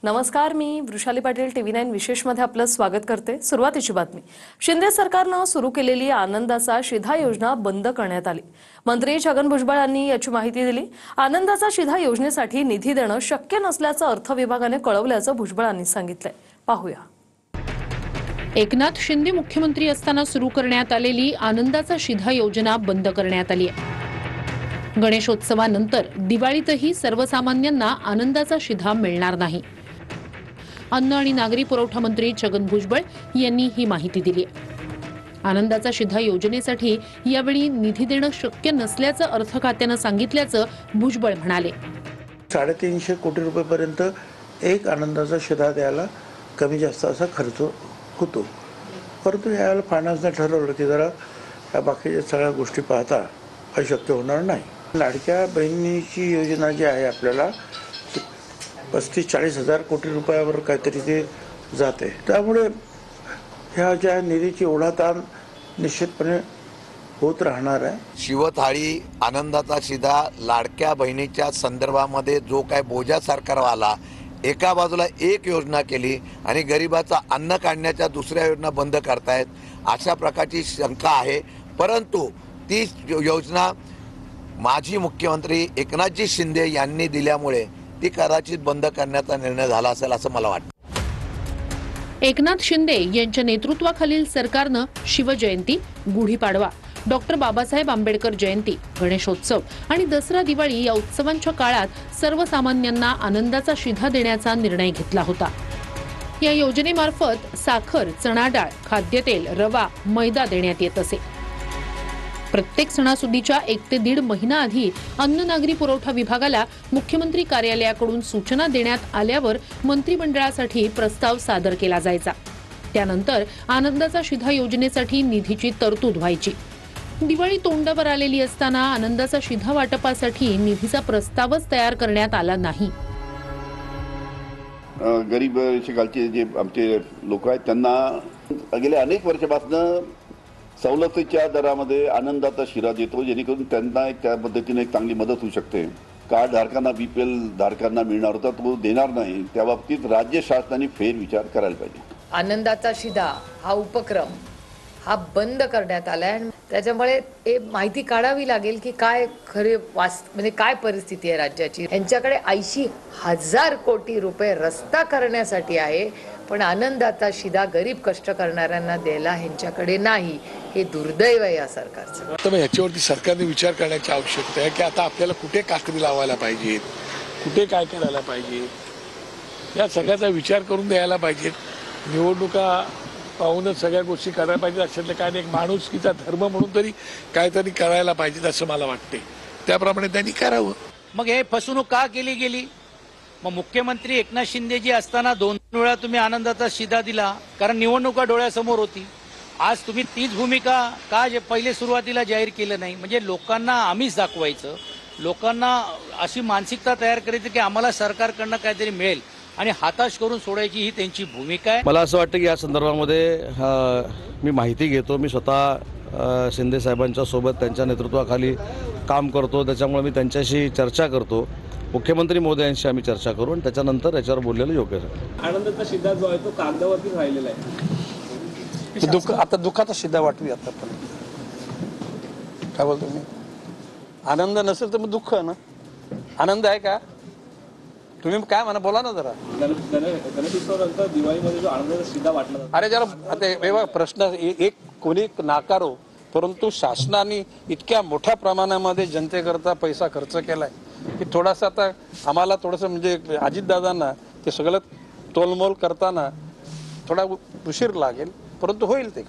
नमस्कार, मी वृषाली पाटील TV9 विशेषमध्ये आपलं स्वागत करते। सुरुवातीची बातमी। शिंदे सरकारने सुरू केलेली आनंदाचा शिधा योजना बंद करण्यात आली। मंत्री छगन भुजबळ यांनी याची माहिती दिली। आनंदाचा शिधा योजनेसाठी निधी देणं शक्य नसल्याचं अर्थ विभागाने कळवल्याचं भुजबळांनी सांगितलंय। पाहूया। एकनाथ शिंदे मुख्यमंत्री असताना सुरू करण्यात आलेली आनंदाचा शिधा योजना बंद करण्यात आली आहे। गणेशोत्सवानंतर दिवाळीतही सर्वसामान्यांना आनंदाचा शिधा मिळणार नाही। अन्न आणि नागरी पुरवठा मंत्री छगन भुजबळ यांनी ही माहिती दिली आहे। आनंदाचा शिधा योजनेसाठी यावेळी निधी देणं शक्य नसल्याचं अर्थ खात्यानं सांगितल्याचं भुजबळ म्हणाले। 350 कोटी रुपयापर्यंत एक आनंदाचा शिधा द्यायला कमी जास्त असा खर्च होतो, परंतु यावेळेला फायनान्सने ठरवलं की जरा या बाकीच्या सगळ्या गोष्टी पाहता अशक्य होणार नाही। लाडक्या बहिणीची योजना जी आहे आपल्याला 35-40 हजार कोटी रुपयावर काहीतरी ते जाते, त्यामुळे ह्या ज्या निधीची ओढाताण निश्चितपणे होत राहणार आहे। शिवथाळी, आनंदाचा शिधा, लाडक्या बहिणीच्या संदर्भामध्ये जो काय बोजा सरकारवाला एका बाजूला एक योजना केली आणि गरिबाचा अन्न काढण्याच्या दुसऱ्या योजना बंद करतायत अशा प्रकारची शंका आहे। परंतु ती योजना माजी मुख्यमंत्री एकनाथजी शिंदे यांनी दिल्यामुळे ती कदाचित बंद करण्याचा निर्णय झाला असेल असं मला वाटतं। एकनाथ शिंदे यांच्या नेतृत्वाखालील सरकारनं शिवजयंती, गुढीपाडवा, डॉक्टर बाबासाहेब आंबेडकर जयंती, गणेशोत्सव आणि दसरा दिवाळी या उत्सवांच्या काळात सर्वसामान्यांना आनंदाचा शिधा देण्याचा निर्णय घेतला होता। या योजनेमार्फत साखर, चणा डाळ, खाद्यतेल, रवा, मैदा देण्यात येत असे। प्रत्येक सणासुदीच्या 1 ते 1.5 महिना आधी अन्न नागरी पुरवठा विभागाला मुख्यमंत्री कार्यालयाकडून सूचना देण्यात आल्यावर मंत्रिमंडळासाठी प्रस्ताव सादर केला जायचा। त्यानंतर आनंदाचा शिधा योजनेसाठी निधीची तरतूद व्हायची। दिवाळी तोंडावर आलेली असताना आनंदाचा शिधा वाटपासाठी निधीचा प्रस्तावच तयार करण्यात आला नाही। गरीब शिकालचे जे आमचे लोक आहेत त्यांना गेल्या अनेक वर्षापासून सवलतीच्या दरामध्ये आनंदाचा शिधा देतो, जेणेकरून त्यांना त्या पद्धतीने एक चांगली मदत होऊ शकते। कार्ड धारकांना BPL धारकांना मिळणार होता तो देणार नाही, त्या बाबतीत राज्य शासनाने फेरविचार करायला पाहिजे। आनंदाचा शिधा हा उपक्रम हा बंद करण्यात आलाय आणि त्याच्यामुळे हे माहिती काढावी लागेल की काय खरे म्हणजे काय परिस्थिती आहे राज्याची। यांच्याकडे 80,000 कोटी रुपये रस्ता करण्यासाठी आहे, पण आनंदाचा शिधा गरीब कष्ट करणाऱ्यांना द्यायला ह्यांच्याकडे नाही। हे दुर्दैव आहे या सरकारचं। तर याच्यावरती सरकारने विचार करण्याची आवश्यकता आहे की आता आपल्याला कुठे काकडी लावायला पाहिजेत, कुठे काय करायला पाहिजे, या सगळ्याचा विचार करून द्यायला पाहिजेत। निवडणुका पाहूनच सगळ्या गोष्टी करायला पाहिजेत अशातलं काय नाही, एक माणुसकीचा धर्म म्हणून तरी काहीतरी करायला पाहिजे असं मला वाटते। त्याप्रमाणे त्यांनी करावं। मग हे फसवणूक का केली गेली? मग मुख्यमंत्री एकनाथ शिंदेजी असताना 2 वेळा तुम्ही आनंदाचा शिधा दिला, कारण निवडणुका डोळ्यासमोर होती। आज तुम्ही तीच भूमिका का पहिले सुरुवातीला जाहीर केलं नाही? म्हणजे लोकांना आम्हीच दाखवायचं, लोकांना अशी मानसिकता तयार करायची की आम्हाला सरकारकडनं काहीतरी मिळेल आणि हाताश करून सोडायची ही त्यांची भूमिका आहे। मला असं वाटतं की या संदर्भामध्ये मी माहिती घेतो। मी स्वतः शिंदे साहेबांच्या सोबत त्यांच्या नेतृत्वाखाली काम करतो, त्याच्यामुळे मी त्यांच्याशी चर्चा करतो। मुख्यमंत्री महोदयांशी आम्ही चर्चा करू आणि त्याच्यानंतर याच्यावर बोललेलं योग्य आहे। आनंदाचा शिधा जो आहे तो कागदावरती राहिलेला आहे। आता दुःखाचा शिधा वाटवी। आता पण काय बोलतो मी, आनंद नसेल तर मग दुःख ना, आनंद आहे का? तुम्ही काय म्हणा, बोला ना जरा। गणेशोत्सवानंतर दिवाळीमध्ये जो आनंदाचा शिधा वाटला जातो, अरे जरा आता प्रश्न एक कोणी नाकारो, परंतु शासनाने इतक्या मोठ्या प्रमाणामध्ये जनतेकरता पैसा खर्च केलाय की थोडासा आता आम्हाला थोडंसं म्हणजे अजितदादांना ते सगळं तोलमोल करताना थोडा उशीर लागेल, परंतु होईल ते।